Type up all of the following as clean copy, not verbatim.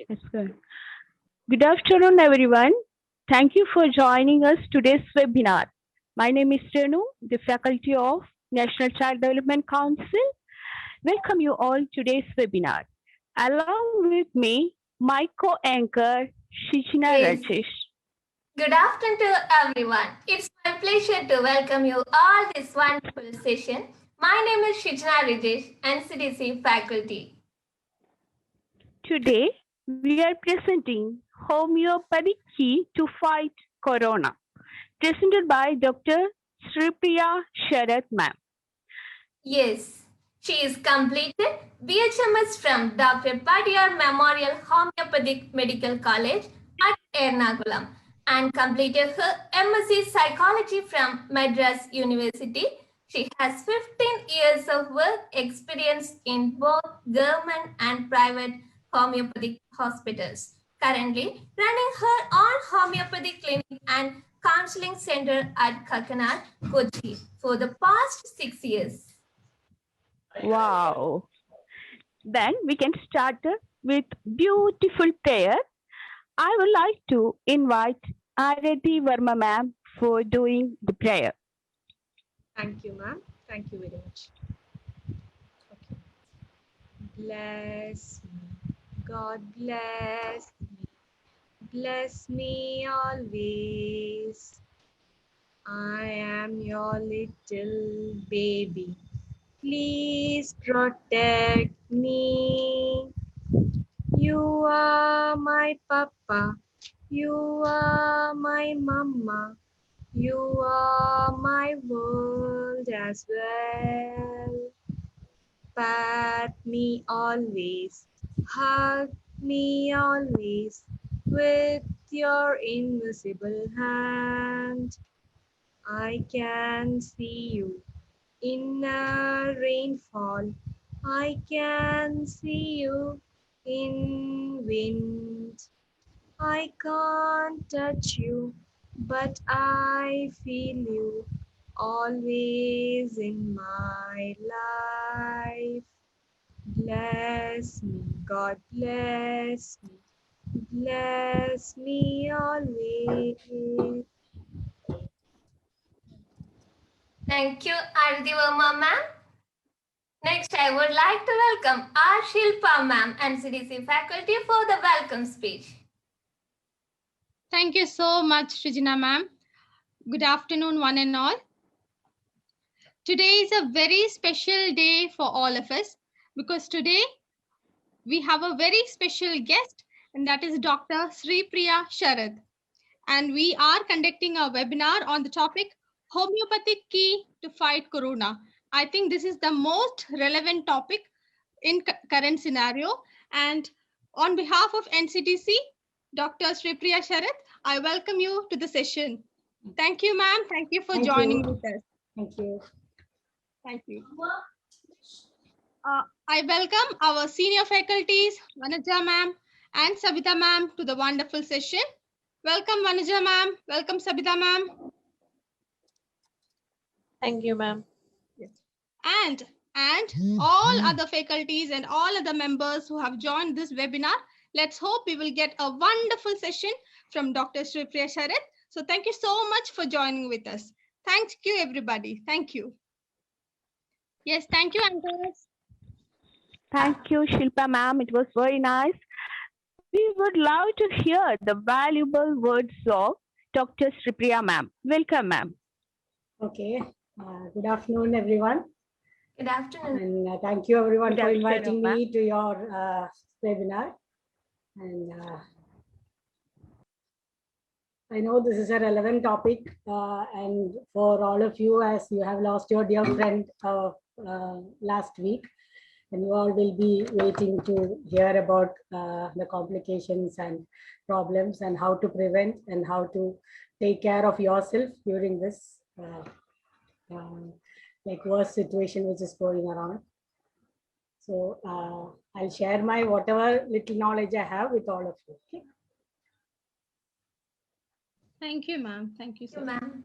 That's good. Good afternoon, everyone. Thank you for joining us today's webinar. My name is Renu, the faculty of National Child Development Council. Welcome you all today's webinar. Along with me, my co-anchor, Shijna Yes. Rajesh. Good afternoon to everyone. It's my pleasure to welcome you all this wonderful session. My name is Shijna Rajesh, Ncdc faculty. Today, we are presenting Homeopathic Key to Fight Corona, presented by Dr. SREEPRIYA SARAT ma'am. Yes, she is completed BHMS from Dr. Padiyar Memorial Homeopathic Medical College at Ernakulam and completed her MSc Psychology from Madras University. She has 15 years of work experience in both government and private homeopathic hospitals. Currently running her own homeopathic clinic and counseling center at Kakanad, Kochi for the past 6 years. Wow. Then we can start with beautiful prayer. I would like to invite Arati Verma ma'am for doing the prayer. Thank you, ma'am. Thank you very much. Okay. Bless me. God bless me. Bless me always. I am your little baby. Please protect me. You are my papa. You are my mama. You are my world as well. Pat me always, hug me always with your invisible hand. I can see you in a rainfall. I can see you in wind. I can't touch you, but I feel you always in my life. Bless me, God bless me, bless me always. Thank you, Arati Verma ma'am. Next, I would like to welcome R. Shilpa ma'am, NCDC faculty, for the welcome speech. Thank you so much, Regina ma'am. Good afternoon, one and all. Today is a very special day for all of us because today we have a very special guest, and that is Dr. SREEPRIYA SARAT. And we are conducting a webinar on the topic Homeopathic Key to Fight Corona. I think this is the most relevant topic in current scenario. And on behalf of NCDC, Dr. SREEPRIYA SARAT, I welcome you to the session. Thank you, ma'am. Thank you for joining with us. Thank you. Thank you. I welcome our senior faculties, Vanaja ma'am and Sabita ma'am, to the wonderful session. Welcome, Vanaja ma'am. Welcome, Sabita ma'am. Thank you, ma'am. And all other faculties and all other members who have joined this webinar, let's hope we will get a wonderful session from Dr. SREEPRIYA SARAT. So thank you so much for joining with us. Thank you, everybody. Thank you. Yes, thank you, anchors. Thank you, Shilpa ma'am. It was very nice. We would love to hear the valuable words of Dr. SREEPRIYA ma'am. Welcome, ma'am. Okay. Good afternoon, everyone. Good afternoon. And thank you, everyone, Good for afternoon, inviting ma'am. me to your webinar. And I know this is a relevant topic. And for all of you, as you have lost your dear friend last week, and you all will be waiting to hear about the complications and problems and how to prevent and how to take care of yourself during this like worst situation which is going around. So I'll share my whatever little knowledge I have with all of you. Okay. Thank you, ma'am. Thank you, sir. Ma'am.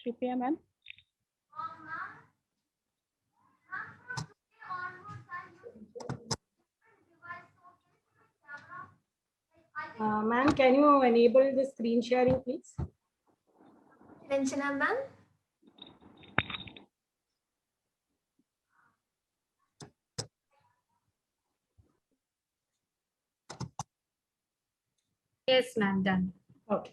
SREEPRIYA ma'am. Ma'am, can you enable the screen sharing, please? Ranjana ma'am. Yes, ma'am, done. Okay.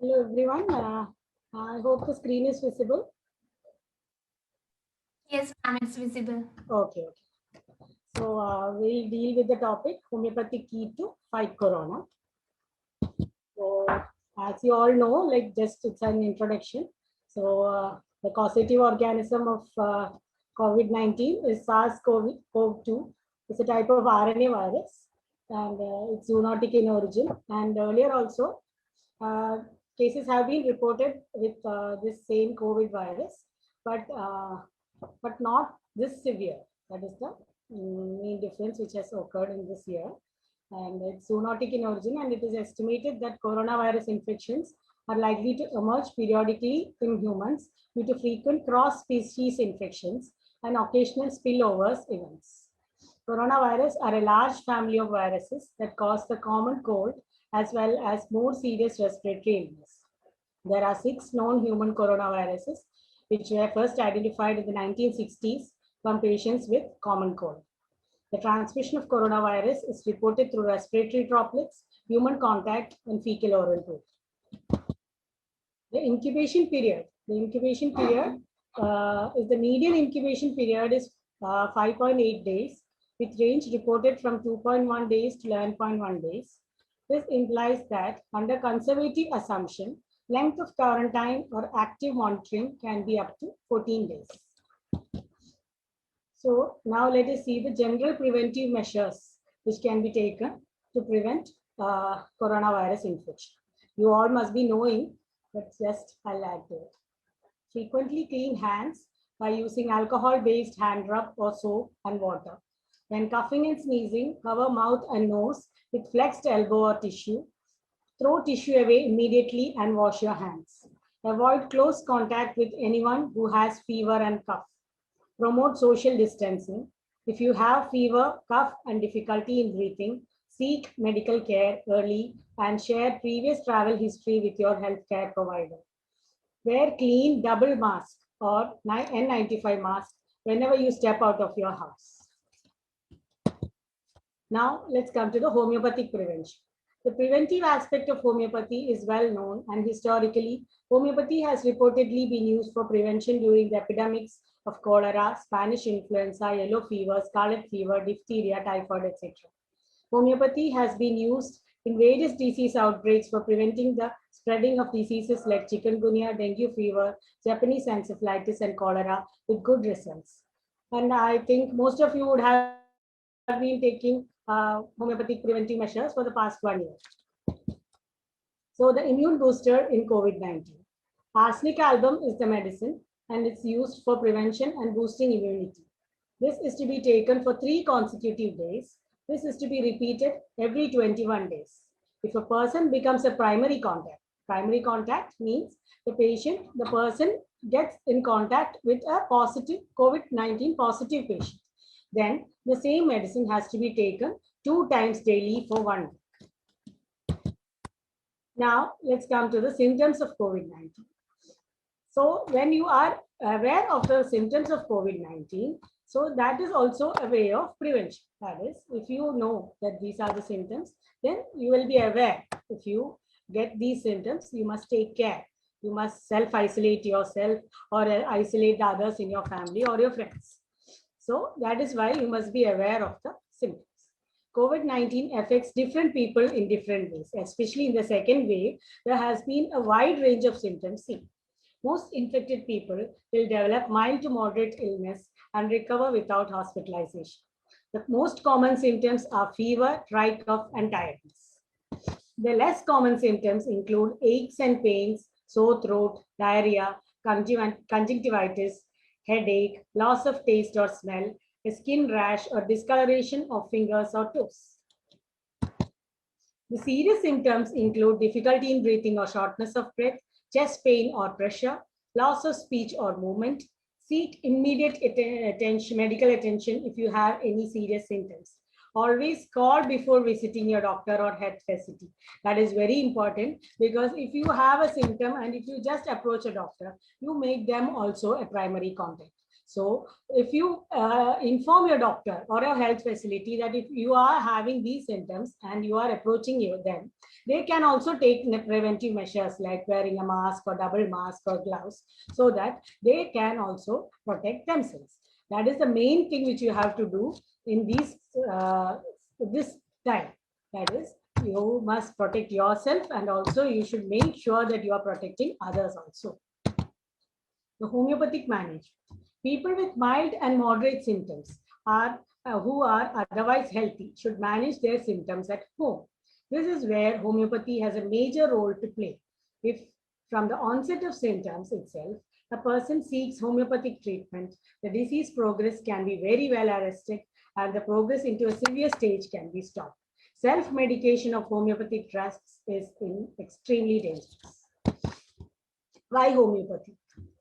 Hello, everyone. I hope the screen is visible. Yes, ma'am, it's visible. Okay. So we'll deal with the topic homeopathic key to fight corona. So as you all know, like just it's an introduction. So the causative organism of COVID-19 is SARS-CoV-2. It's a type of RNA virus, and it's zoonotic in origin. And earlier also, cases have been reported with this same COVID virus, but not this severe. That is the main difference which has occurred in this year. And it's zoonotic in origin, and it is estimated that coronavirus infections are likely to emerge periodically in humans due to frequent cross-species infections and occasional spillovers events. Coronavirus are a large family of viruses that cause the common cold as well as more serious respiratory illness. There are 6 known human coronaviruses, which were first identified in the 1960s from patients with common cold. The transmission of coronavirus is reported through respiratory droplets, human contact, and fecal oral route. The incubation period. The incubation period is the median incubation period is 5.8 days, with range reported from 2.1 days to 11.1 days. This implies that under conservative assumption, length of quarantine or active monitoring can be up to 14 days. So now let us see the general preventive measures which can be taken to prevent coronavirus infection. You all must be knowing, but just I'll add to it. Frequently clean hands by using alcohol-based hand rub or soap and water. When coughing and sneezing, cover mouth and nose with flexed elbow or tissue. Throw tissue away immediately and wash your hands. Avoid close contact with anyone who has fever and cough. Promote social distancing. If you have fever, cough, and difficulty in breathing, seek medical care early and share previous travel history with your healthcare provider. Wear clean double mask or N95 mask whenever you step out of your house. Now let's come to the homeopathic prevention. The preventive aspect of homeopathy is well known, and historically, homeopathy has reportedly been used for prevention during the epidemics of cholera, Spanish influenza, yellow fever, scarlet fever, diphtheria, typhoid, etc. Homeopathy has been used in various disease outbreaks for preventing the spreading of diseases like chikungunya, dengue fever, Japanese encephalitis, and cholera with good results. And I think most of you would have been taking homeopathic preventive measures for the past 1 year. So the immune booster in COVID-19. Arsenic album is the medicine, and it's used for prevention and boosting immunity. This is to be taken for 3 consecutive days. This is to be repeated every 21 days. If a person becomes a primary contact means the person gets in contact with a positive COVID-19 positive patient. Then the same medicine has to be taken 2 times daily for 1 week. Now let's come to the symptoms of COVID-19. So when you are aware of the symptoms of COVID-19, so that is also a way of prevention. That is, if you know that these are the symptoms, then you will be aware. If you get these symptoms, you must take care. You must self-isolate yourself or isolate others in your family or your friends. So that is why you must be aware of the symptoms. COVID-19 affects different people in different ways, especially in the second wave. There has been a wide range of symptoms seen. Most infected people will develop mild to moderate illness and recover without hospitalization. The most common symptoms are fever, dry cough, and tiredness. The less common symptoms include aches and pains, sore throat, diarrhea, conjunctivitis, headache, loss of taste or smell, a skin rash or discoloration of fingers or toes. The serious symptoms include difficulty in breathing or shortness of breath, chest pain or pressure, loss of speech or movement. Seek immediate medical attention if you have any serious symptoms. Always call before visiting your doctor or health facility. That is very important, because if you have a symptom and if you just approach a doctor, you make them also a primary contact. So if you inform your doctor or a health facility that if you are having these symptoms and you are approaching them, they can also take preventive measures like wearing a mask or double mask or gloves, so that they can also protect themselves. That is the main thing which you have to do in this time. That is, you must protect yourself, and also you should make sure that you are protecting others also. The homeopathic management. People with mild and moderate symptoms who are otherwise healthy should manage their symptoms at home. This is where homeopathy has a major role to play. If from the onset of symptoms itself, a person seeks homeopathic treatment, the disease progress can be very well arrested and the progress into a severe stage can be stopped. Self-medication of homeopathic drugs is extremely dangerous. Why homeopathy?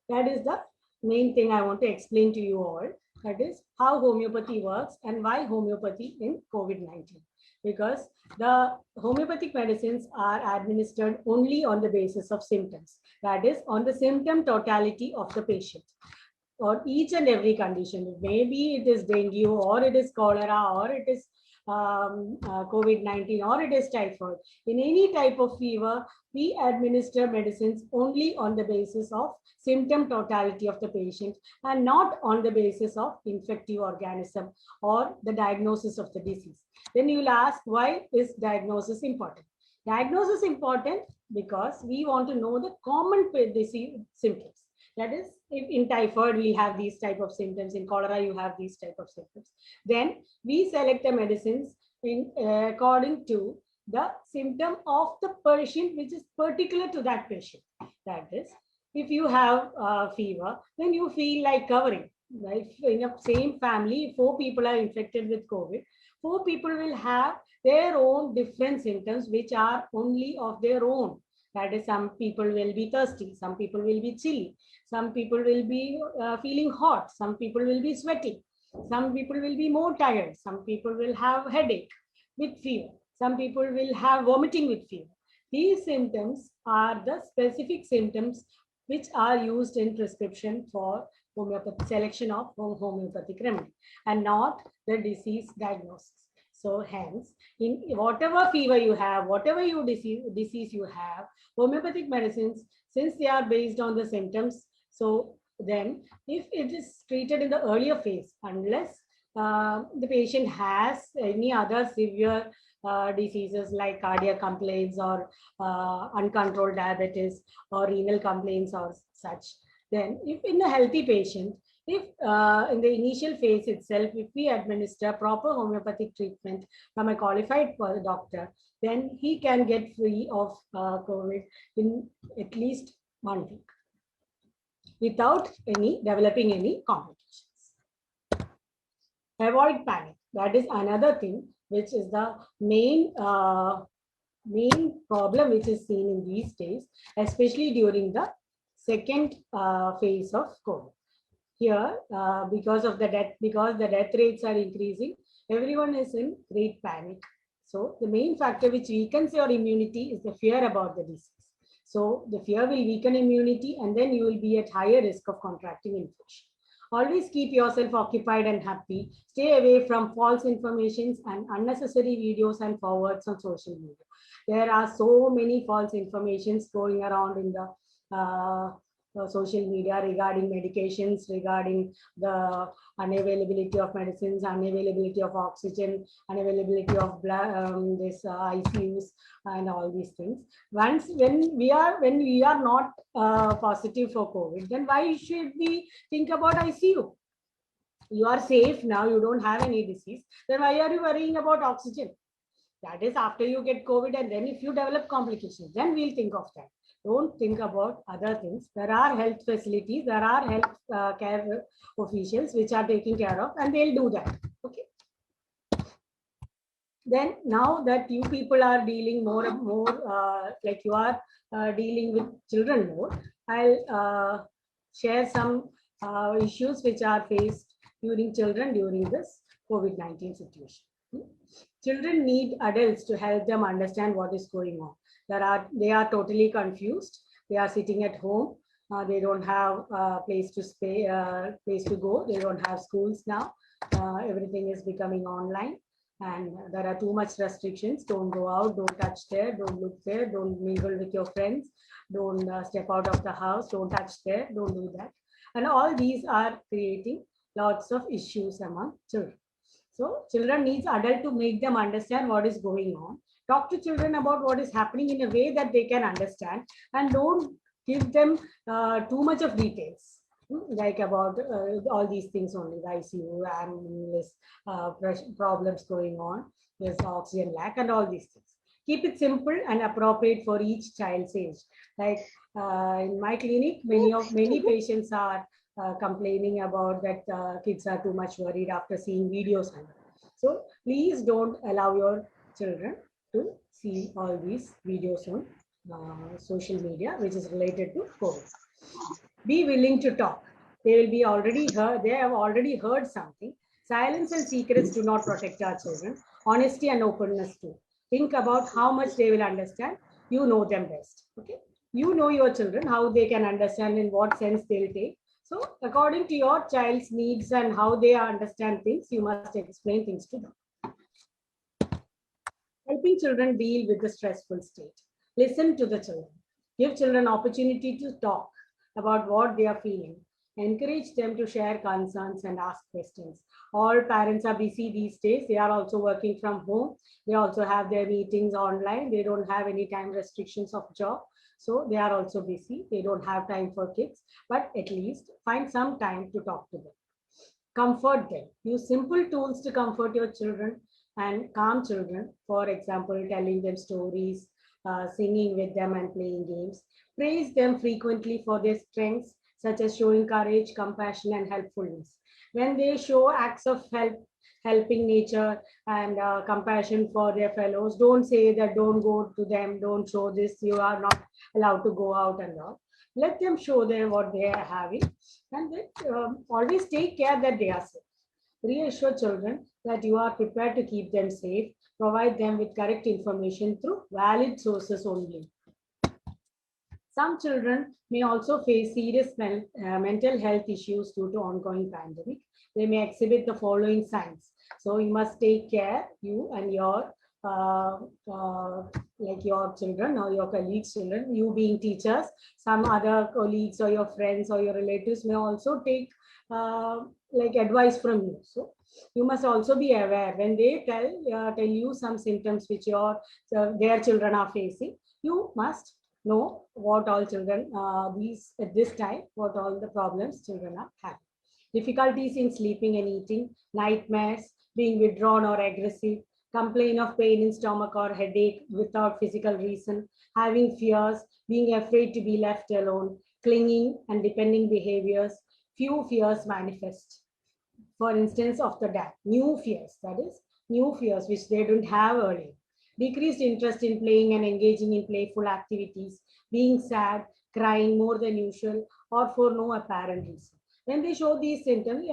That is the main thing I want to explain to you all. That is how homeopathy works and why homeopathy in COVID-19. Because the homeopathic medicines are administered only on the basis of symptoms. That is, on the symptom totality of the patient. Or each and every condition. Maybe it is dengue, or it is cholera, or it is COVID-19, or it is typhoid. In any type of fever, we administer medicines only on the basis of symptom totality of the patient and not on the basis of infective organism or the diagnosis of the disease. Then you will ask, why is diagnosis important? Diagnosis is important because we want to know the common disease symptoms. That is, if in typhoid we have these type of symptoms, in cholera you have these type of symptoms. Then we select the medicines according to the symptom of the patient which is particular to that patient. That is, if you have fever, then you feel like covering. Right? In a same family, 4 people are infected with COVID. 4 people will have their own different symptoms which are only of their own. That is, some people will be thirsty, some people will be chilly, some people will be feeling hot, some people will be sweating, some people will be more tired, some people will have headache with fever, some people will have vomiting with fever. These symptoms are the specific symptoms which are used in prescription for homeopathic selection of homeopathic remedy and not the disease diagnosis. So hence, in whatever fever you have, whatever disease you have, homeopathic medicines, since they are based on the symptoms, so then if it is treated in the earlier phase, unless the patient has any other severe diseases like cardiac complaints or uncontrolled diabetes or renal complaints or such, then if in a healthy patient, if in the initial phase itself, if we administer proper homeopathic treatment from a qualified doctor, then he can get free of COVID in at least 1 week without developing any complications. Avoid panic. That is another thing which is the main problem which is seen in these days, especially during the second phase of COVID. Here, because the death rates are increasing, everyone is in great panic. So the main factor which weakens your immunity is the fear about the disease. So the fear will weaken immunity, and then you will be at higher risk of contracting infection. Always keep yourself occupied and happy. Stay away from false informations and unnecessary videos and forwards on social media. There are so many false informations going around in the social media regarding medications, regarding the unavailability of medicines, unavailability of oxygen, unavailability of this ICUs and all these things. Once when we are not positive for COVID, then why should we think about ICU? You are safe now, you don't have any disease, then why are you worrying about oxygen? That is after you get COVID, and then if you develop complications, then we'll think of that. Don't think about other things. There are health facilities, there are health care officials which are taking care of, and they'll do that. Okay. Then now that you people are dealing more and more, like you are dealing with children more, I'll share some issues which are faced during children during this COVID-19 situation. Children need adults to help them understand what is going on. They are totally confused. They are sitting at home. They don't have place to go. They don't have schools now. Everything is becoming online, and there are too much restrictions. Don't go out. Don't touch there. Don't look there. Don't mingle with your friends. Don't step out of the house. Don't touch there. Don't do that. And all these are creating lots of issues among children. So children needs adult to make them understand what is going on. Talk to children about what is happening in a way that they can understand, and don't give them too much of details, like about all these things only, the ICU and this problems going on, there's oxygen lack and all these things. Keep it simple and appropriate for each child's age. Like in my clinic, many patients are complaining about that kids are too much worried after seeing videos. So please don't allow your children to see all these videos on social media, which is related to COVID. Be willing to talk. They have already heard something. Silence and secrets do not protect our children. Honesty and openness too. Think about how much they will understand. You know them best. Okay. You know your children, how they can understand, in what sense they'll take. So according to your child's needs and how they understand things, you must explain things to them. Helping children deal with the stressful state. Listen to the children. Give children opportunity to talk about what they are feeling. Encourage them to share concerns and ask questions. All parents are busy these days. They are also working from home. They also have their meetings online. They don't have any time restrictions of job. So they are also busy. They don't have time for kids, but at least find some time to talk to them. Comfort them. Use simple tools to comfort your children and calm children. For example, telling them stories, singing with them and playing games. Praise them frequently for their strengths, such as showing courage, compassion, and helpfulness. When they show acts of helping nature and compassion for their fellows, don't say that don't go to them, don't show this, you are not allowed to go out and all. Let them show them what they are having, and always take care that they are safe. Reassure children that you are prepared to keep them safe. Provide them with correct information through valid sources only. Some children may also face serious mental health issues due to ongoing pandemic. They may exhibit the following signs. So you must take care, you and your like your children or your colleagues' children, you being teachers, some other colleagues or your friends or your relatives may also take like advice from you. So you must also be aware when they tell you some symptoms which their children are facing. You must know what all children at this time, what all the problems children are having. Difficulties in sleeping and eating, nightmares, being withdrawn or aggressive, complain of pain in stomach or headache without physical reason, having fears, being afraid to be left alone, clinging and depending behaviors. Few fears manifest. For instance, of the death, new fears, that is, new fears which they don't have earlier. Decreased interest in playing and engaging in playful activities, being sad, crying more than usual, or for no apparent reason. When they show these symptoms,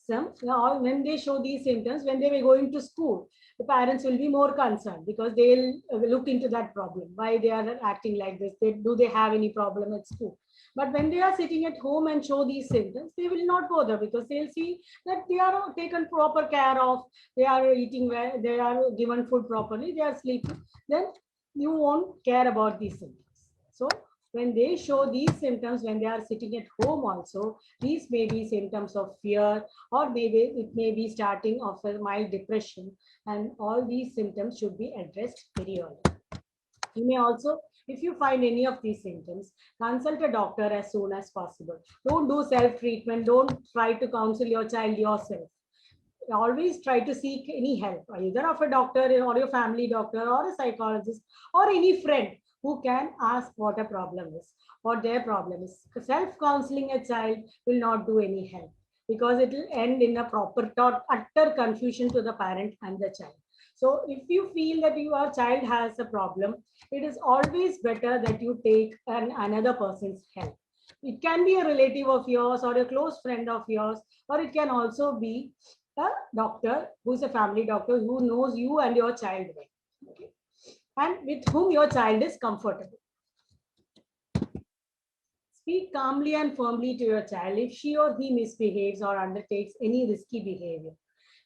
when they show these symptoms, when they were going to school, the parents will be more concerned because they'll look into that problem. Why they are acting like this? Do they have any problem at school? But when they are sitting at home and show these symptoms, they will not bother because they'll see that they are taken proper care of, they are eating well, they are given food properly, they are sleeping. Then you won't care about these symptoms. So when they show these symptoms when they are sitting at home also, these may be symptoms of fear, or maybe it may be starting of a mild depression, and all these symptoms should be addressed very early. You may also, if you find any of these symptoms, consult a doctor as soon as possible. Don't do self-treatment. Don't try to counsel your child yourself. Always try to seek any help, either of a doctor or your family doctor or a psychologist or any friend who can ask what a problem is, what their problem is. Self-counseling a child will not do any help, because it will end in a proper thought, utter confusion to the parent and the child. So if you feel that your child has a problem, it is always better that you take another person's help. It can be a relative of yours or a close friend of yours, or it can also be a doctor who is a family doctor who knows you and your child well, okay, and with whom your child is comfortable. Speak calmly and firmly to your child if she or he misbehaves or undertakes any risky behavior.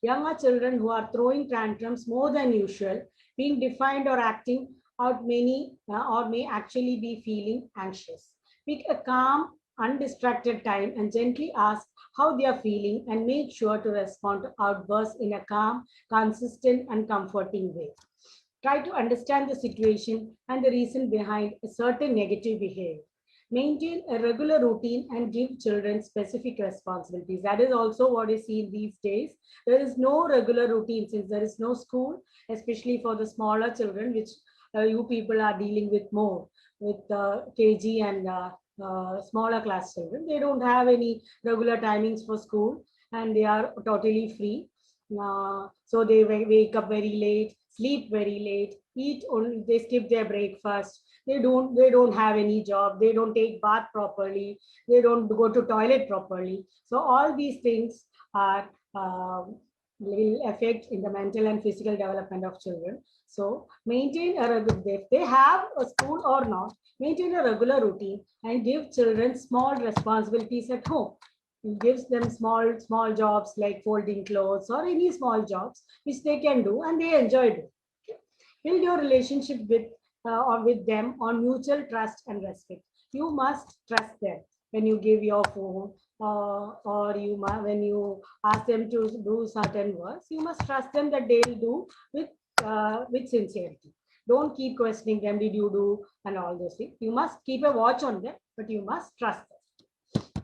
Younger children who are throwing tantrums more than usual, being defiant or acting out many or may actually be feeling anxious. Pick a calm, undistracted time and gently ask how they are feeling, and make sure to respond to outbursts in a calm, consistent, and comforting way. Try to understand the situation and the reason behind a certain negative behavior. Maintain a regular routine and give children specific responsibilities. That is also what is seen these days. There is no regular routine since there is no school, especially for the smaller children, which you people are dealing with more, with KG and smaller class children. They don't have any regular timings for school and they are totally free. So they wake up very late, sleep very late, eat only, they skip their breakfast. They don't have any job. They don't take bath properly. They don't go to toilet properly. So all these things are will affect in the mental and physical development of children. So maintain a regular, if they have a school or not, maintain a regular routine and give children small responsibilities at home. It gives them small jobs like folding clothes or any small jobs which they can do and they enjoy it. Build your relationship with them on mutual trust and respect. You must trust them when you give your phone or when you ask them to do certain works. You must trust them that they will do with sincerity. Don't keep questioning them, did you do, and all those things. You must keep a watch on them, but you must trust them.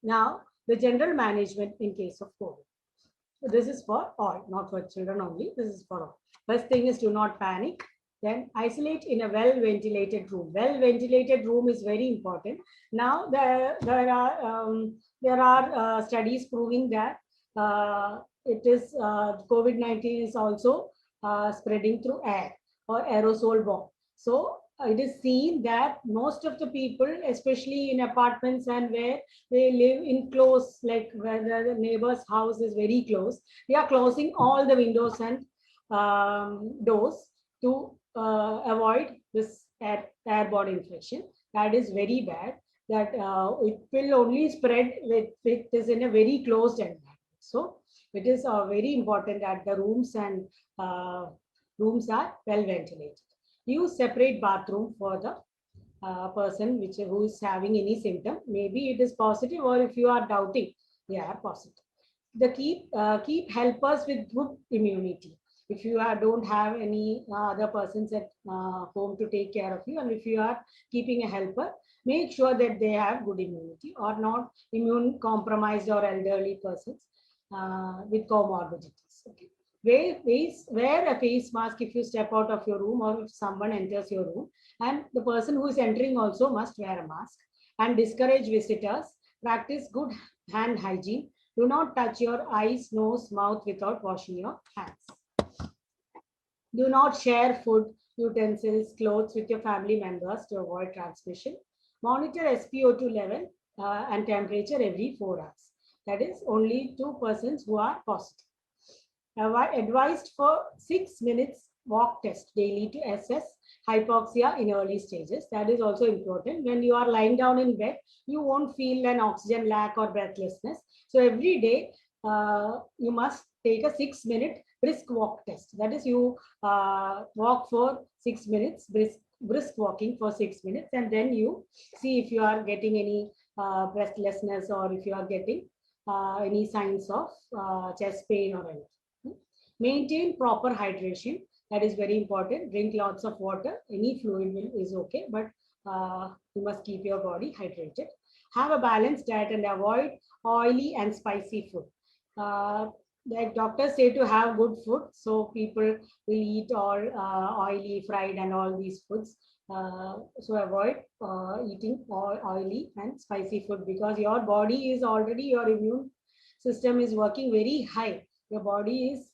Now, the general management in case of COVID. So this is for all, not for children only. This is for all. First thing is do not panic. Then isolate in a well-ventilated room. Well-ventilated room is very important. Now there are studies proving that it is COVID-19 is also spreading through air or aerosol bomb. So it is seen that most of the people, especially in apartments and where they live in close, like where the neighbor's house is very close, they are closing all the windows and doors to avoid this airborne infection. That is very bad. That it will only spread with it is in a very closed environment. So it is very important that the rooms and rooms are well ventilated. Use separate bathroom for the person who is having any symptom. Maybe it is positive, or if you are doubting, they are positive. The keep helpers with good immunity. If you don't have any other persons at home to take care of you, and if you are keeping a helper, make sure that they have good immunity or not immune compromised or elderly persons with comorbidities. Okay. Wear a face mask if you step out of your room or if someone enters your room, and the person who is entering also must wear a mask. And discourage visitors. Practice good hand hygiene. Do not touch your eyes, nose, mouth without washing your hands. Do not share food, utensils, clothes with your family members to avoid transmission. Monitor SpO2 level and temperature every 4 hours. That is only 2 persons who are positive. Advised for 6 minutes walk test daily to assess hypoxia in early stages. That is also important. When you are lying down in bed, you won't feel an oxygen lack or breathlessness. So every day, you must take a 6-minute brisk walk test. That is, you walk for 6 minutes brisk brisk walking for 6 minutes, and then you see if you are getting any breathlessness or if you are getting any signs of chest pain or anything. Maintain proper hydration. That is very important. Drink lots of water. Any fluid is okay, but you must keep your body hydrated. Have a balanced diet and avoid oily and spicy food. Like doctors say to have good food, so people will eat all oily, fried, and all these foods. So avoid eating all oily and spicy food, because your body is already, your immune system is working very high. Your body is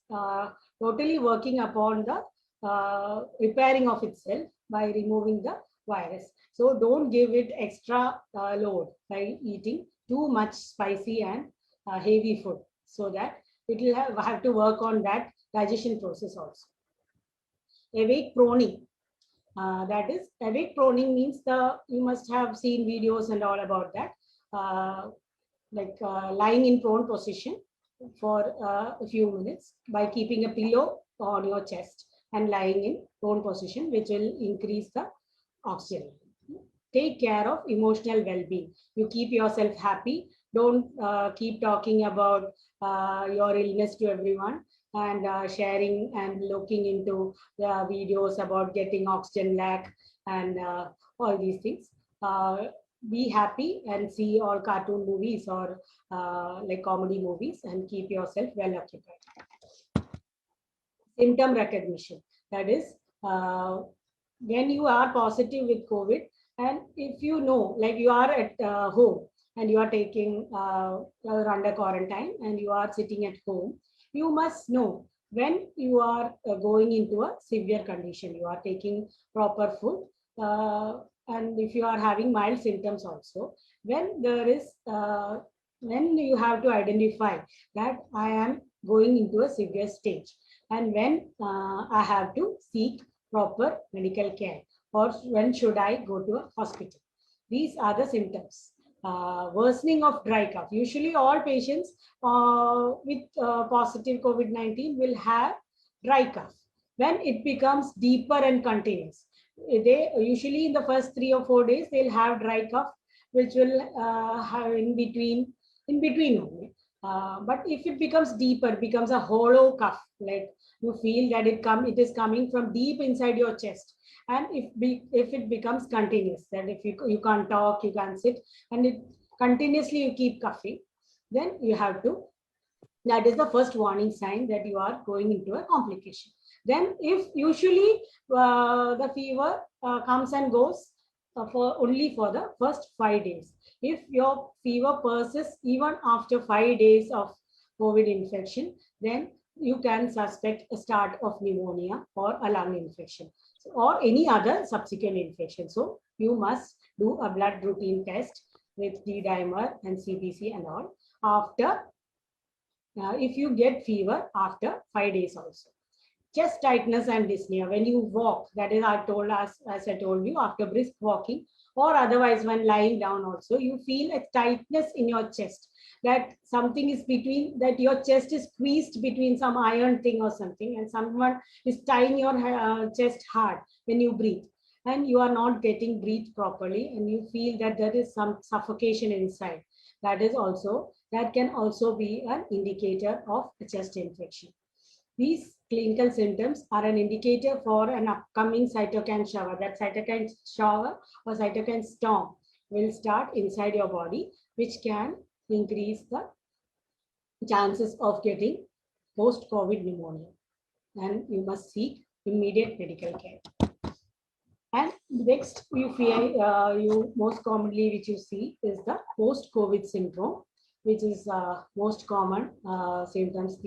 totally working upon the repairing of itself by removing the virus. So don't give it extra load by eating too much spicy and heavy food, so that it will have to work on that digestion process also. Awake proning. That is, awake proning means you must have seen videos and all about that. Lying in prone position for a few minutes by keeping a pillow on your chest and lying in prone position, which will increase the oxygen. Take care of emotional well-being. You keep yourself happy. Don't keep talking about your illness to everyone and sharing and looking into the videos about getting oxygen lack and all these things. Be happy and see all cartoon movies or like comedy movies, and keep yourself well occupied. Symptom recognition. That is, when you are positive with COVID, and if you know, like you are at home and you are taking you're under quarantine and you are sitting at home, you must know when you are going into a severe condition, you are taking proper food, and if you are having mild symptoms also, when there is when you have to identify that I am going into a severe stage, and when I have to seek proper medical care, or when should I go to a hospital. These are the symptoms. Worsening of dry cough. Usually all patients with positive COVID-19 will have dry cough. When it becomes deeper and continuous, they usually in the first 3 or 4 days, they'll have dry cough, which will have in between only. But if it becomes deeper, becomes a hollow cough, like you feel that it is coming from deep inside your chest. And if it becomes continuous, that if you can't talk, you can't sit, and it continuously you keep coughing, then you have to, that is the first warning sign that you are going into a complication. Then if usually the fever comes and goes only for the first 5 days. If your fever persists even after 5 days of COVID infection, then you can suspect a start of pneumonia or a lung infection or any other subsequent infection. So you must do a blood routine test with D-dimer and CBC and all after, if you get fever after 5 days also. Chest tightness and dyspnea when you walk, that is as I told you, after brisk walking or otherwise when lying down also, you feel a tightness in your chest, that something is between, that your chest is squeezed between some iron thing or something, and someone is tying your chest hard when you breathe, and you are not getting breathe properly, and you feel that there is some suffocation inside. That can also be an indicator of a chest infection. These clinical symptoms are an indicator for an upcoming cytokine shower. That cytokine shower or cytokine storm will start inside your body, which can increase the chances of getting post-COVID pneumonia. And you must seek immediate medical care. And next, you most commonly which you see is the post-COVID syndrome, which is most common symptoms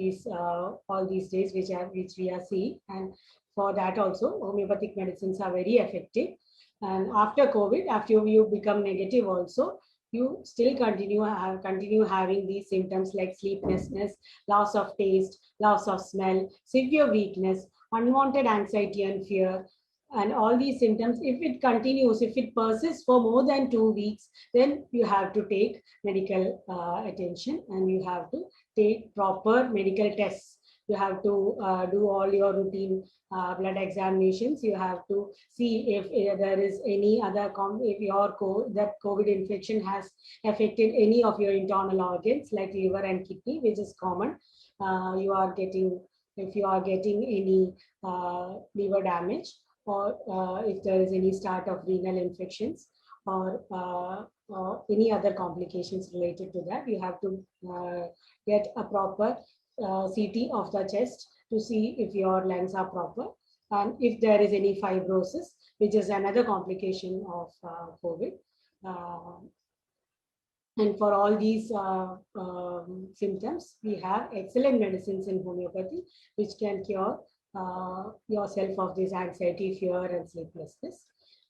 all these days, which we are seeing. And for that also, homeopathic medicines are very effective. And after COVID, after you become negative also, you still continue having these symptoms like sleeplessness, loss of taste, loss of smell, severe weakness, unwanted anxiety and fear. And all these symptoms, if it continues, if it persists for more than 2 weeks, then you have to take medical attention, and you have to take proper medical tests You have to do all your routine blood examinations. You have to see if there is any other, if that COVID infection has affected any of your internal organs like liver and kidney, which is common. If you are getting any liver damage, or if there is any start of renal infections, or any other complications related to that, you have to get a proper CT of the chest to see if your lungs are proper, and if there is any fibrosis, which is another complication of COVID. And for all these symptoms, we have excellent medicines in homeopathy, which can cure yourself of this anxiety, fear, and sleeplessness.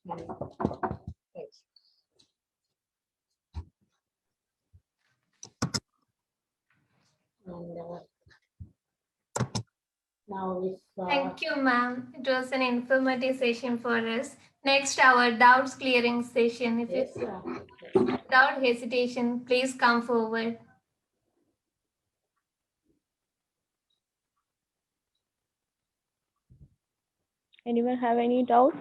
And, now, if thank you, ma'am. It was an informative session for us. Next, our doubts clearing session. If yes, without hesitation, please come forward. Anyone have any doubts?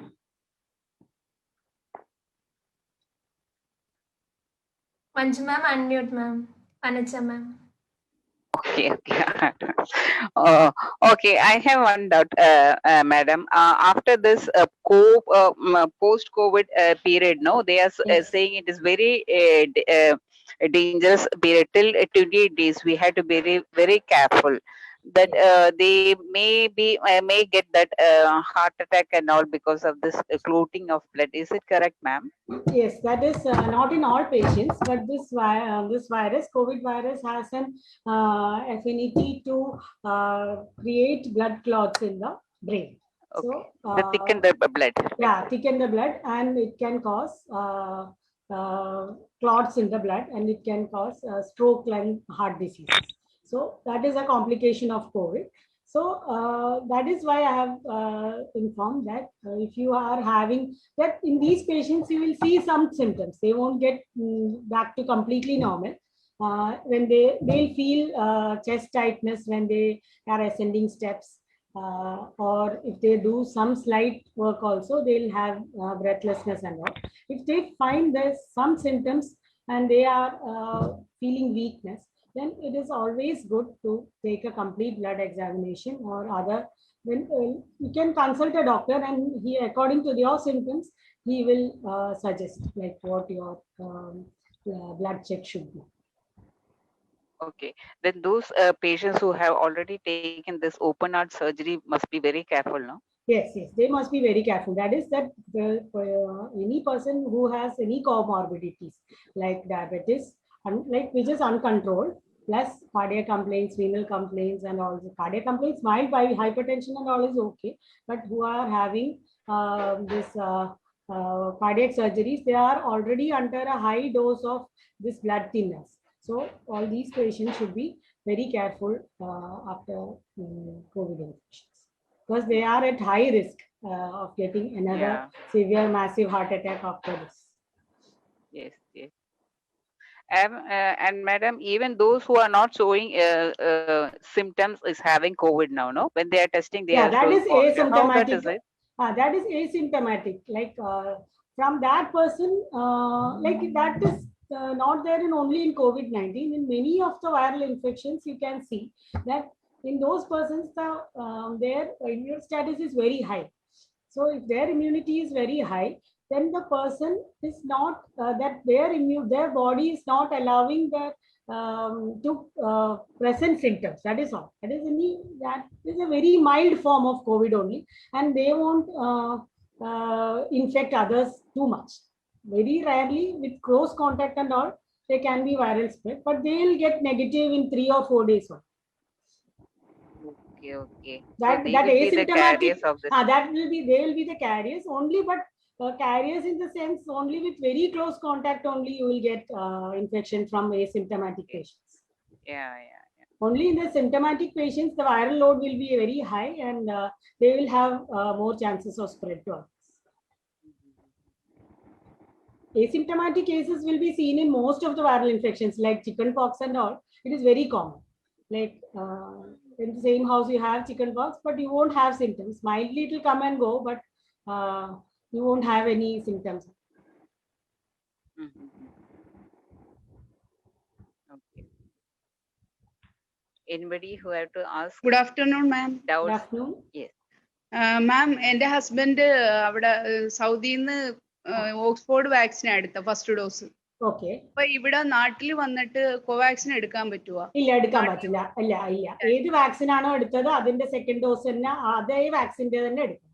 Manju ma'am, unmute ma'am. Panacha ma'am. Okay, okay. Okay, I have one doubt, madam. After this post-COVID period, no, they are Yes. saying it is very dangerous period. Till 28 days, we have to be very, very careful that they may get that heart attack and all because of this clotting of blood. Is it correct, ma'am? Yes, that is not in all patients, but this virus, COVID virus, has an affinity to create blood clots in the brain. Okay. So, To thicken the blood. yeah, thicken the blood, and it can cause clots in the blood, and it can cause stroke and heart disease. So that is a complication of COVID. So that is why I have informed that if you are having that, in these patients, you will see some symptoms. They won't get back to completely normal. When they'll feel chest tightness when they are ascending steps, or if they do some slight work also, they'll have breathlessness and all. If they find there's some symptoms and they are feeling weakness, then it is always good to take a complete blood examination or other. Then you can consult a doctor, and he, according to your symptoms, he will suggest like what your blood check should be. Okay, then those patients who have already taken this open heart surgery must be very careful, no? Yes, yes, they must be very careful. That is that any person who has any comorbidities like diabetes, like which is uncontrolled, plus cardiac complaints, renal complaints, and all the cardiac complaints, mild by hypertension and all is okay. But who are having this cardiac surgeries, they are already under a high dose of this blood thinners. So all these patients should be very careful after COVID infections, because they are at high risk of getting another severe massive heart attack after this. Yes, yes. And madam, even those who are not showing symptoms is having COVID now, no? When they are testing, they are that showing is positive. How that asymptomatic. is it? That is asymptomatic. Like from that person, like that is not there in only in COVID-19. In many of the viral infections, you can see that in those persons, their immune status is very high. So if their immunity is very high, then the person is not that their body is not allowing their to present symptoms. That is all. That is a very mild form of COVID only, and they won't infect others too much. Very rarely, with close contact and all, they can be viral spread, but they'll get negative in 3 or 4 days. Okay, okay. That So that they will be the asymptomatic, carriers of this. they will be the carriers only, but carriers in the sense only with very close contact only you will get infection from asymptomatic patients. Yeah, yeah. Only in the symptomatic patients, the viral load will be very high, and they will have more chances of spread to others. Asymptomatic cases will be seen in most of the viral infections like chickenpox and all. It is very common. Like in the same house you have chickenpox, but you won't have symptoms. Mildly it will come and go, but you won't have any symptoms. Okay. Anybody who have to ask? Good afternoon, ma'am. Good Doubts? afternoon. Yes. Ma'am, എൻ്റെ husband അവിടെ സൗദിയിൽ നിന്ന് Oxford vaccine എടുത്ത first dose. Okay. അപ്പൊ ഇവിടെ നാട്ടിൽ വന്നിട്ട് കോവാക്സിൻ എടുക്കാൻ പറ്റുമോ? ഇല്ല, എടുക്കാൻ പറ്റില്ല. ഇല്ല. ഏത് വാക്സിൻ ആണോ എടുത്തത് അതിന്റെ സെക്കൻഡ് ഡോസ് തന്നെ അതേ വാക്സിന്റെ തന്നെ എടുക്കണം.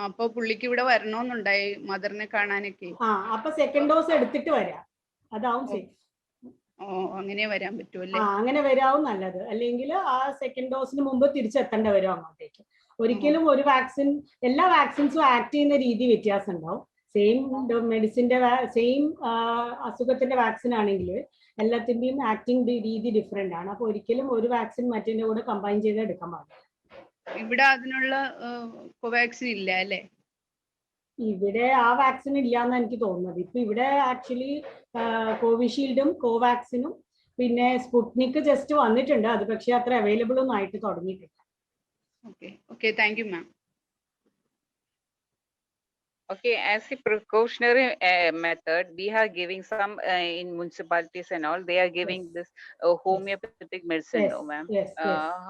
അപ്പൊ പുള്ളിക്ക് ഇവിടെ വരണമെന്നുണ്ടായി മദറിനെ കാണാനൊക്കെ. അപ്പൊ സെക്കൻഡ് ഡോസ് എടുത്തിട്ട് വരാം, അതാവും സേഫ്. അങ്ങനെ വരാൻ പറ്റുമല്ലേ? അങ്ങനെ വരാവും നല്ലത്. അല്ലെങ്കിൽ ആ സെക്കൻഡ് ഡോസിന് മുമ്പ് തിരിച്ചെത്തേണ്ട വരും അങ്ങോട്ടേക്ക്. ഒരിക്കലും ഒരു വാക്സിൻ, എല്ലാ വാക്സിൻസും ആക്ട് ചെയ്യുന്ന രീതി വ്യത്യാസം ഉണ്ടാവും. സെയിം മെഡിസിന്റെ സെയിം അസുഖത്തിന്റെ വാക്സിൻ ആണെങ്കിൽ എല്ലാത്തിന്റെയും ആക്ടിങ് രീതി ഡിഫറെന്റ് ആണ്. അപ്പൊ ഒരിക്കലും ഒരു വാക്സിൻ മറ്റേ കൂടെ കമ്പൈൻ ചെയ്ത് എടുക്കാൻ പാടില്ല. ഇവിടെ അതിനുള്ള കോവാക്സിൻ ഇല്ല അല്ലേ? ഇവിടെ ആ വാക്സിൻ ഇല്ലാന്ന് എനിക്ക് തോന്നുന്നത്. ഇപ്പൊ ഇവിടെ ആക്ച്വലി കോവിഷീൽഡും കോവാക്സിനും പിന്നെ സ്പുട്നിക് ജസ്റ്റ് വന്നിട്ടുണ്ട്. അത് പക്ഷെ അത്ര അവൈലബിൾ ഒന്നും ആയിട്ട് തുടങ്ങിയിട്ടില്ല. Okay, thank you, ma'am. Okay, as a precautionary method, we are giving some in municipalities and all. They are giving this homeopathic medicine, no, ma'am. Yes.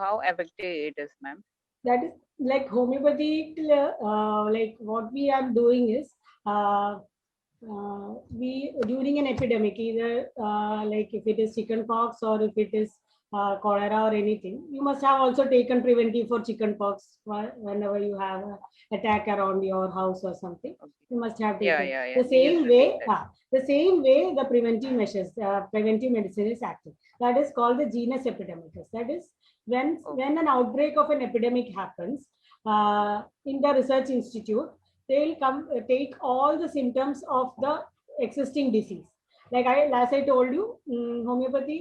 How effective it is, ma'am? That is like homeopathic. Like what we are doing is we during an epidemic, either like if it is chickenpox or if it is cholera or anything, you must have also taken preventive for chickenpox whenever you have an attack around your house or something. You must have taken. Yeah. The same way the preventive measures, preventive medicine is active. That is called the genus epidemicus. That is when an outbreak of an epidemic happens in the research institute, they'll come take all the symptoms of the existing disease. Like as I told you, homeopathy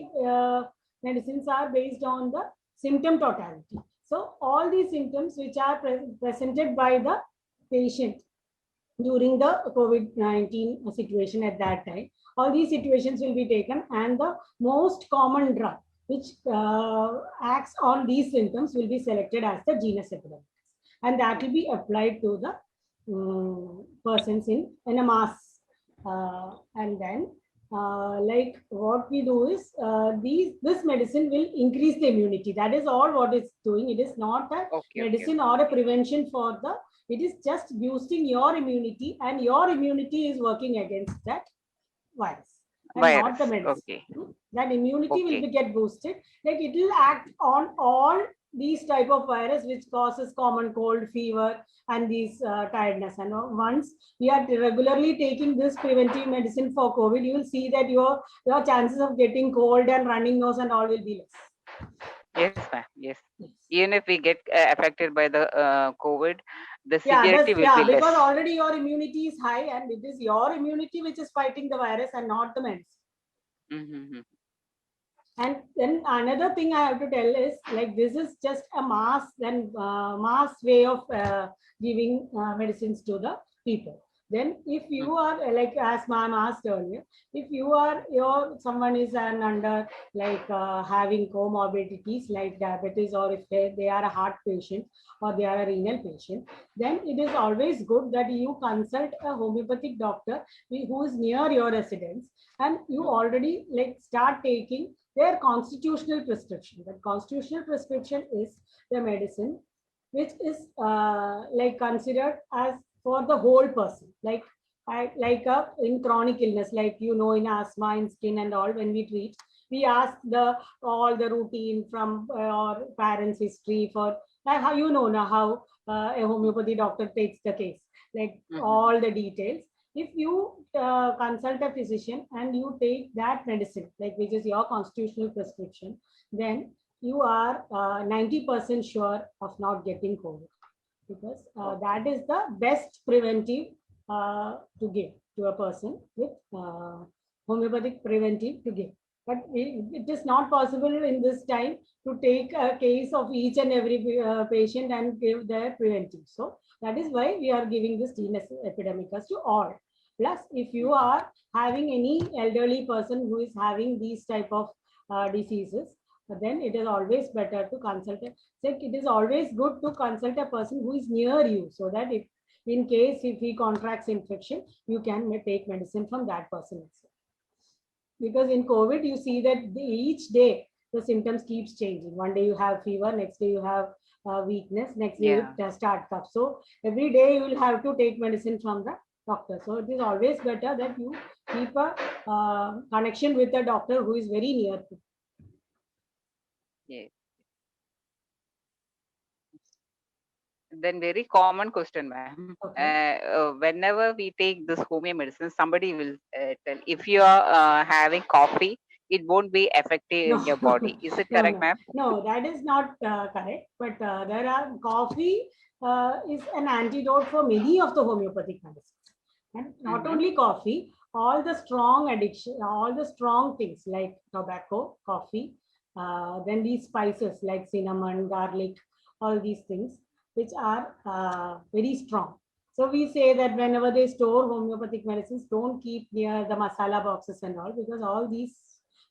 medicines are based on the symptom totality. So all these symptoms which are presented by the patient during the COVID-19 situation at that time, all these situations will be taken, and the most common drug which acts on these symptoms will be selected as the genus epidemicus, and that will be applied to the persons in a mass, and then like what we do is this medicine will increase the immunity. That is all what it's doing. It is not a medicine or a prevention for the, it is just boosting your immunity, and your immunity is working against that virus and not the medicine. That immunity will get boosted. Like it will act on all these type of virus which causes common cold, fever, and these tiredness. And once we are regularly taking this preventive medicine for COVID, you will see that your chances of getting cold and running nose and all will be less. Yes, ma'am. Yes. Even if we get affected by the COVID, the severity will be less. Because already your immunity is high, and it is your immunity which is fighting the virus and not the medicine. And then another thing I have to tell is, like, this is just a mass way of giving medicines to the people. Then if you are, like as ma'am asked earlier, if you are someone is under like having comorbidities like diabetes, or if they are a heart patient or they are a renal patient, then it is always good that you consult a homeopathic doctor who is near your residence, and you already like start taking their constitutional prescription. The constitutional prescription is the medicine which is like considered as for the whole person, like in chronic illness, like in asthma, in skin and all. When we treat, we ask all the routine from our parents' history for how now how a homeopathy doctor takes the case, like all the details. If you consult a physician and you take that medicine, like which is your constitutional prescription, then you are 90% sure of not getting COVID, because that is the best preventive to give to a person with homeopathic preventive to give. But it is not possible in this time to take a case of each and every patient and give their preventive. So that is why we are giving this genus epidemicus to all. Plus, if you are having any elderly person who is having these type of diseases, then it is always better to consult. It is always good to consult a person who is near you, so that if in case if he contracts infection, you can take medicine from that person itself. Because in COVID, you see that each day the symptoms keeps changing. One day you have fever, next day you have weakness, next day you start cough. So every day you will have to take medicine from the doctor. So it is always better that you keep a connection with the doctor who is very near to you. Yes. Then very common question, ma'am. Okay. Whenever we take this homeo medicine, somebody will tell if you are having coffee, it won't be effective in your body. Is it correct, ma'am? No, that is not correct. But there are coffee is an antidote for many of the homeopathic medicines, and not only coffee, all the strong addiction, all the strong things like tobacco, coffee, then these spices like cinnamon, garlic, all these things which are very strong. So we say that whenever they store homeopathic medicines, don't keep near the masala boxes and all, because all these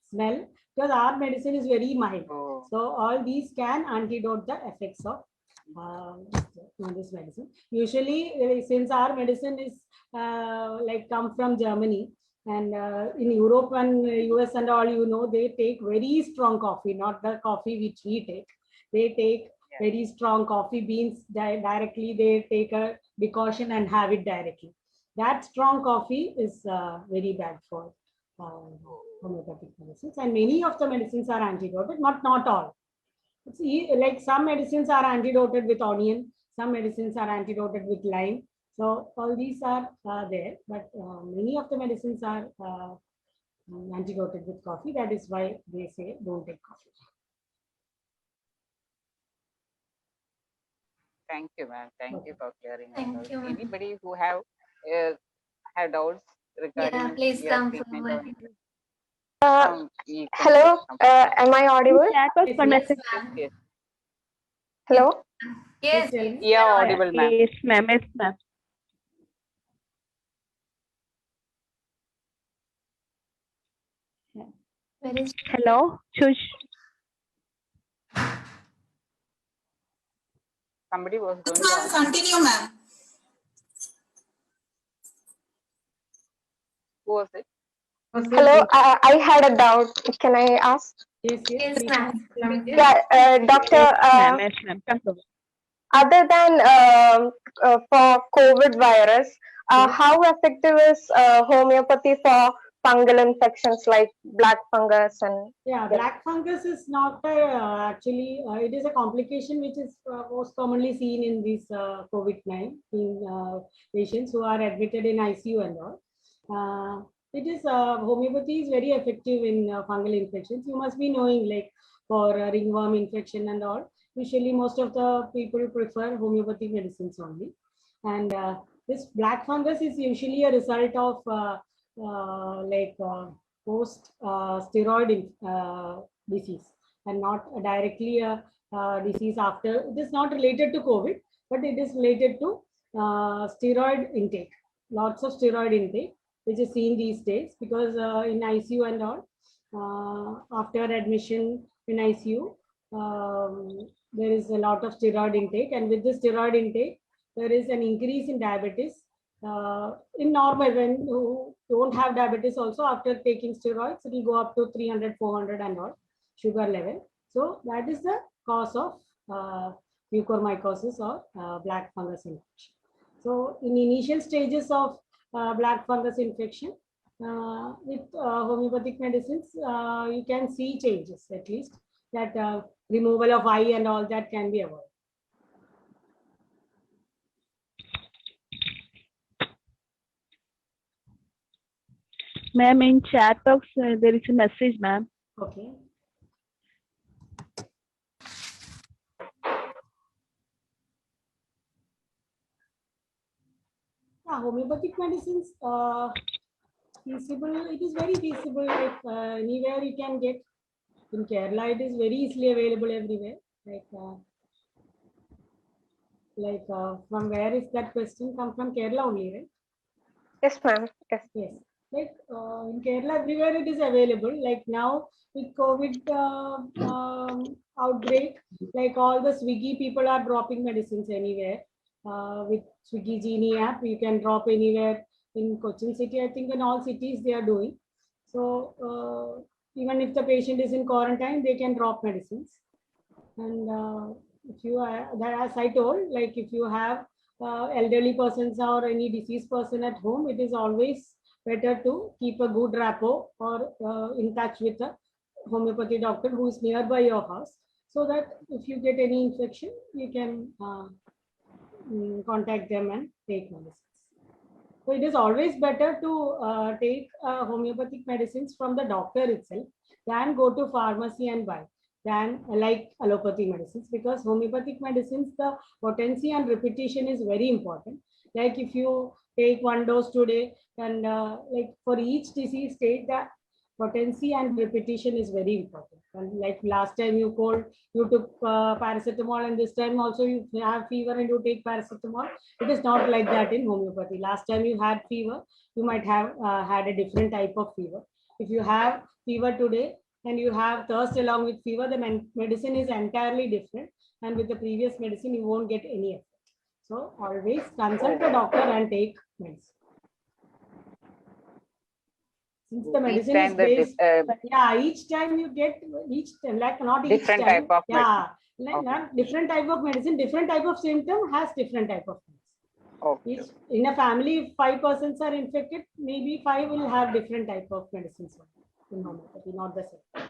smell, because our medicine is very mild. Oh. So all these can antidote the effects of this medicine. Usually, since our medicine is like come from Germany, and in Europe and US and all, you know, they take very strong coffee, not the coffee which we take. They take very strong coffee beans directly. They take a decoction and have it directly. That strong coffee is very bad for homeopathic medicines, and many of the medicines are antidoted, not all. It's like some medicines are antidoted with onion, some medicines are antidoted with lime. So all these are there, but many of the medicines are antidoted with coffee. That is why they say don't take coffee. Thank you, ma'am. Thank you for clearing our Thank doubts. you, ma'am. Anybody who have doubts regarding Yeah, please your come treatment forward. on you can Hello, come forward. am I audible? Chat box Yes, for yes. message. Yes. Hello. Yes, tell me. Yeah, audible, ma'am. Yes, ma'am. Yes, ma'am. where is Hello, Shush. Somebody was going to Ma'am, ask. continue, ma'am. Who was it? Hello, I had a doubt. Can I ask? Yes, yes. Yes, Please ma'am. ask. Yeah, doctor. Yes, ma'am. Yes, ma'am. Come forward. Other than for COVID virus, Yes. how effective is homeopathy for fungal infections like black fungus and? Yeah, black fungus is not actually, it is a complication which is most commonly seen in these COVID-19 patients who are admitted in ICU and all. It is homeopathy is very effective in fungal infections. You must be knowing, like for ringworm infection and all. Usually, most of the people prefer homeopathic medicines only. And this black fungus is usually a result of post steroid disease, and not directly a disease after. It is not related to COVID, but it is related to steroid intake. Lots of steroid intake, which is seen these days, because in ICU and all, after admission in ICU, there is a lot of steroid intake, and with the steroid intake, there is an increase in diabetes. In normal, when you don't have diabetes also, after taking steroids, it will go up to 300, 400 and all sugar level. So that is the cause of mucormycosis or black fungus infection. So in initial stages of black fungus infection, with homeopathic medicines, you can see changes, at least that removal of eye and all that can be avoided. Ma'am, in chat box, there is a message, ma'am. Okay. Yeah, homeopathic medicines, feasible. It is very feasible. Like anywhere you can get. In Kerala, it is very easily available everywhere. From where is that question come from? Kerala only, right? Yes, ma'am. Yes. Yes. like in Kerala, everywhere it is available. Like now with COVID outbreak, like all the Swiggy people are dropping medicines anywhere. With Swiggy Genie app, you can drop anywhere in Cochin city. I think in all cities they are doing. So even if the patient is in quarantine, they can drop medicines. And if you as I told, like if you have elderly persons or any deceased person at home, it is always better to keep a good rapport or in touch with a homeopathy doctor who is nearby your house, so that if you get any infection, you can contact them and take medicines. So it is always better to take homeopathic medicines from the doctor itself than go to pharmacy and buy, than like allopathy medicines, because homeopathic medicines, the potency and repetition is very important. Like if you take one dose today and like for each disease state, the potency and repetition is very important. And like last time you cold, you took paracetamol, and this time also you have fever and you take paracetamol. It is not like that in homeopathy. Last time you had fever, you might have had a different type of fever. If you have fever today and you have thirst along with fever, the medicine is entirely different. And with the previous medicine, you won't get any effect. So always consult a doctor and take medicine. Since the medicine is based, yeah, each time you get like not each different time, type of yeah, like okay. not different type of medicine, different type of symptom has different type of medicine. Okay. Each, in a family, if 5 persons are infected, maybe 5 will have different type of medicines in homeopathy, not the same.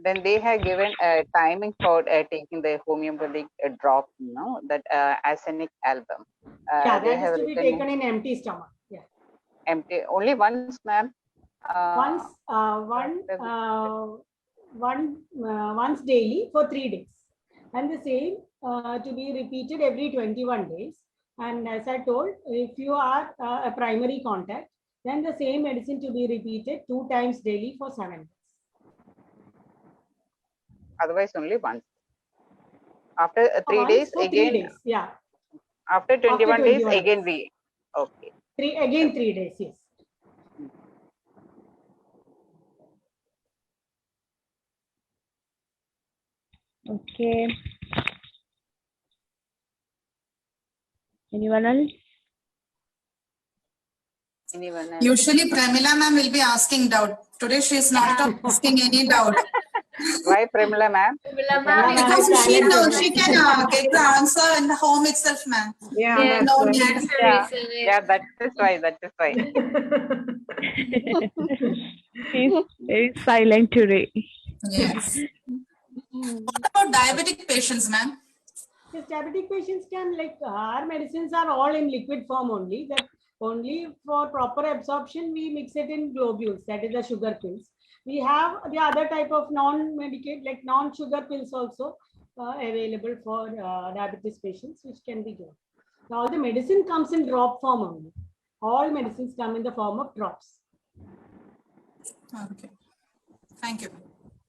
Then they have given a timing for taking the homeopathic drop, you know, that arsenic album. Yeah, they that have is to be written taken in empty stomach. Yeah. empty only once, ma'am. Once daily for 3 days, and the same to be repeated every 21 days. And as I told, if you are a primary contact, then the same medicine to be repeated 2 times daily for 7 days. Otherwise, only once. After 3 Once days, for again. 3 days, yeah. After 21 days, 21 again days. we. Okay. 3 days, yes. Okay. Anyone else? Anyone else? Usually Premila ma'am will be asking doubt. Today she is not asking any doubt. Why Premila ma'am? Because she knows she can get the answer in the home itself, ma'am. Yeah, Yes, that's No right. need. that's the Yeah, reason. yeah, that is why. That is why. She's very silent today. Yes. What about diabetic patients, ma'am? Yes, diabetic patients can, like, our medicines are all in liquid form only. That only for proper absorption we mix it in globules, that is the sugar pills. We have the other type of non-medicate, like non-sugar pills also available for diabetes patients, which can be given. Now, all the medicine comes in drop form only. All medicines come in the form of drops. Okay. Thank you.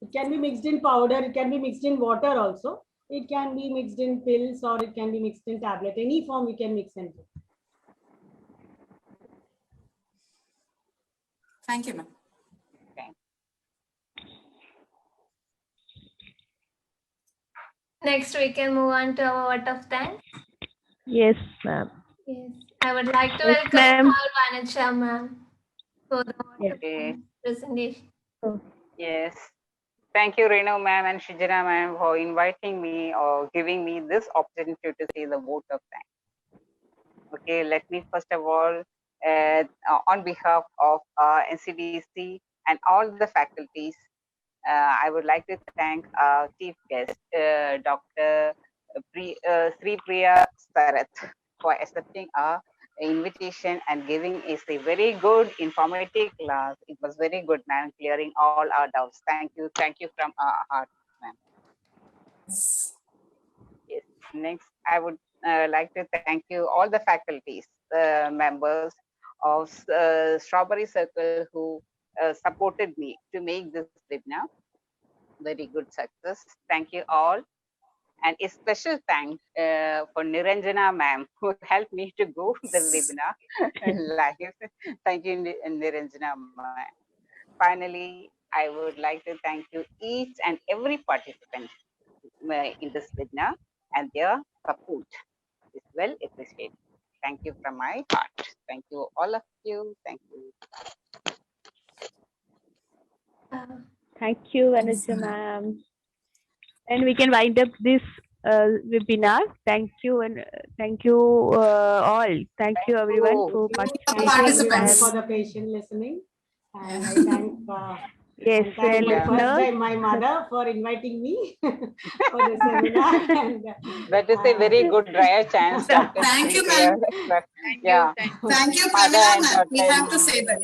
It can be mixed in powder, it can be mixed in water also. It can be mixed in pills, or it can be mixed in tablet. Any form we can mix and do. Thank you, ma'am. Okay. Next, we can move on to our vote of thanks. Yes, ma'am. Yes, I would like to Yes, welcome ma'am. Vanisha ma'am for the vote of Okay. thanks presentation. Yes. Thank you, Renu ma'am and Shijana ma'am, for inviting me or giving me this opportunity to say the vote of thanks. Okay, let me first of all, on behalf of Ncdc and all the faculties, I would like to thank our chief guest, Dr. SREEPRIYA SARAT, for accepting our invitation and giving us a very good informative class. It was very good, ma'am, clearing all our doubts. Thank you from our heart, ma'am. Yes. Next, I would like to thank you all the faculties, members of Strawberry Circle who supported me to make this webinar. Very good success. Thank you all. And a special thanks for Niranjana ma'am, who helped me to go the webinar live. Thank you, Niranjana ma'am. Finally, I would like to thank you each and every participant in this webinar, and their support is well appreciated. Thank you from my heart. Thank you, all of you. Thank you. Thank you, Anuja ma'am. And we can wind up this webinar. Thank you, and thank you all. Thank you everyone for Thank participating. you everyone And for the patient listening. And I thank yes, and thank my first listeners. time my mother for inviting me for the seminar. And, That is a very good rare chance, Dr. Thank you, Sripriya. ma'am. Yeah. Thank you, Mother Pramila and ma'am. We daughter. have to say that.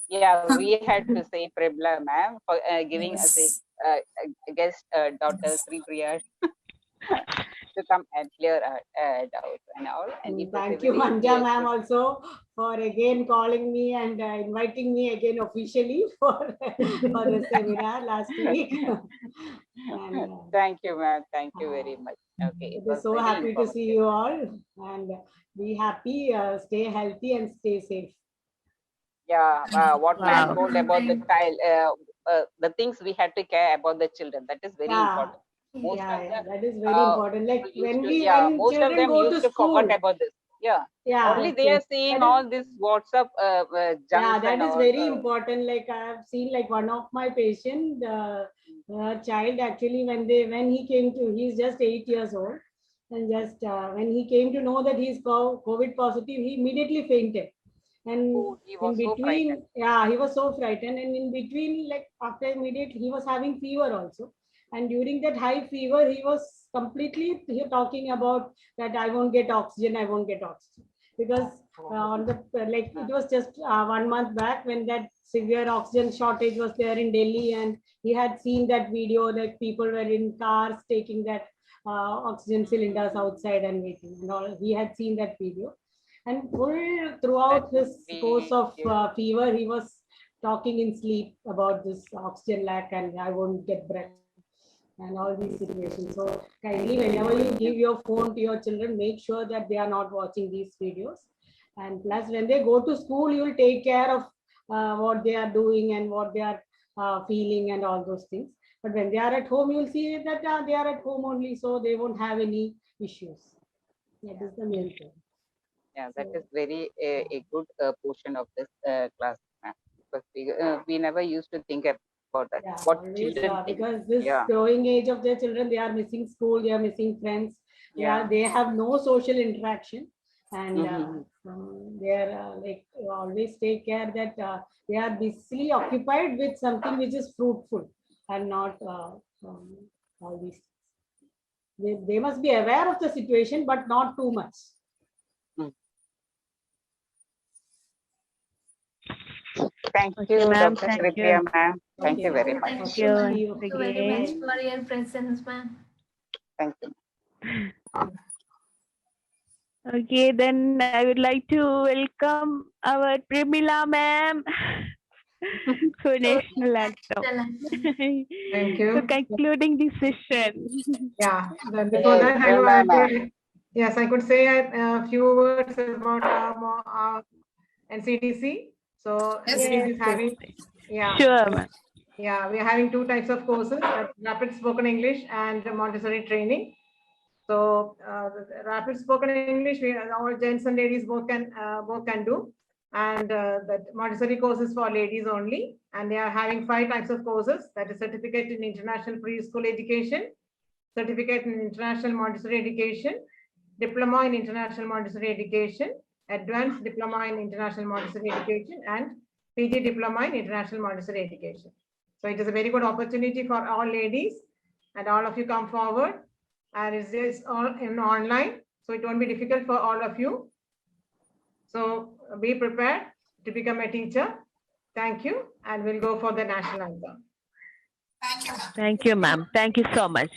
Yeah, we had to say Pramila ma'am for giving us Yes. a guest, Dr. Sripriya, to come and clear our doubts and all. And it was a thank you, very Manja ma'am, good. also for again calling me and inviting me again officially for the seminar last week. And, Thank you, ma'am. Thank you very much. Okay, it it is was so very happy to see informative. you all, and be happy, stay healthy, and stay safe. Yeah, what ma'am Wow. told about the child, the things we had to care about the children, that is very Yeah, important. Most yeah, of yeah, them, that is very important. Like used to, when most of children them go used to to forget school, about this. Yeah, yeah, only they are seeing that is, all this WhatsApp yeah, junks that and is all. very important. Like I have seen, like one of my patient, child actually when he came to, he's just 8 years old, and just when he came to know that he's COVID positive, he immediately fainted. And Oh, he in was so frightened. between, yeah, he was so frightened. And in between, like after immediate, he was having fever also. And during that high fever, he was completely talking about that I won't get oxygen, I won't get oxygen. Because on the like it was just 1 month back when that severe oxygen shortage was there in Delhi, and he had seen that video that people were in cars taking that oxygen cylinders outside and waiting and all. He had seen that video, and full That throughout would his course be, of fever, he was talking in sleep about this oxygen lack and I won't get breath and all these situations. So kindly, whenever you give your phone to your children, make sure that they are not watching these videos. And plus, when they go to school, you will take care of what they are doing and what they are feeling and all those things. But when they are at home, you'll see that they are at home only, so they won't have any issues. That is the main thing. yeah, that So, is very a good portion of this class, ma'am. Because we never used to think about that. yeah, What always children think. because this Yeah, growing age of their children, they are missing school, they are missing friends, yeah. they have no social interaction, and Mhm. they are like always take care that they are busily occupied with something which is fruitful and not all these. They must be aware of the situation, but not too much. Thank Okay, you, ma'am. Dr. Thank Sripriya, you. ma'am. Thank Okay, you very ma'am. much. Thank Thank you, you ma'am. once See you Thank you very much again. for your presence, ma'am. Thank you. Okay, then I would like to welcome our Premila ma'am for So, national anthem. Thank So you. concluding this session. Yeah, but before Yes, that, Prema ma'am. yes, I could say a few words about NCDC. So Yes. NCDC Yes, is yes. having, yeah, Sure, so ma'am. yeah, we are having two types of courses: rapid spoken English and Montessori training. So the rapid spoken English, our gents and ladies both can do, and the Montessori course is for ladies only. And they are having 5 types of courses: that is certificate in international preschool education, certificate in international Montessori education, diploma in international Montessori education, advanced diploma in international Montessori education, and PG diploma in international Montessori education. So it is a very good opportunity for all ladies, and all of you come forward, and it is all in online, so it won't be difficult for all of you. So be prepared to become a teacher. Thank you, and we'll go for the national anthem. Thank you. Thank you, ma'am. Thank you so much.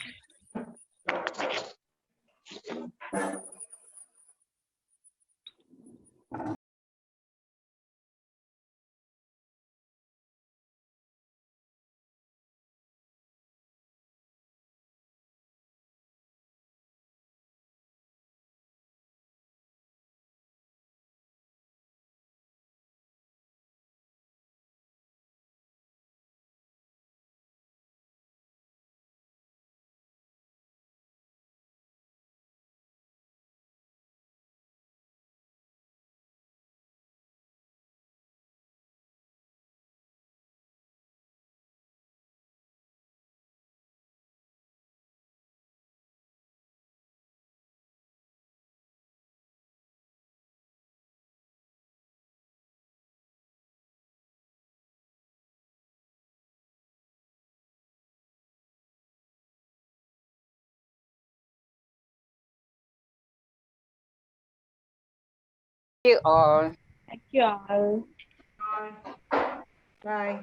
you all. Thank you all. Bye.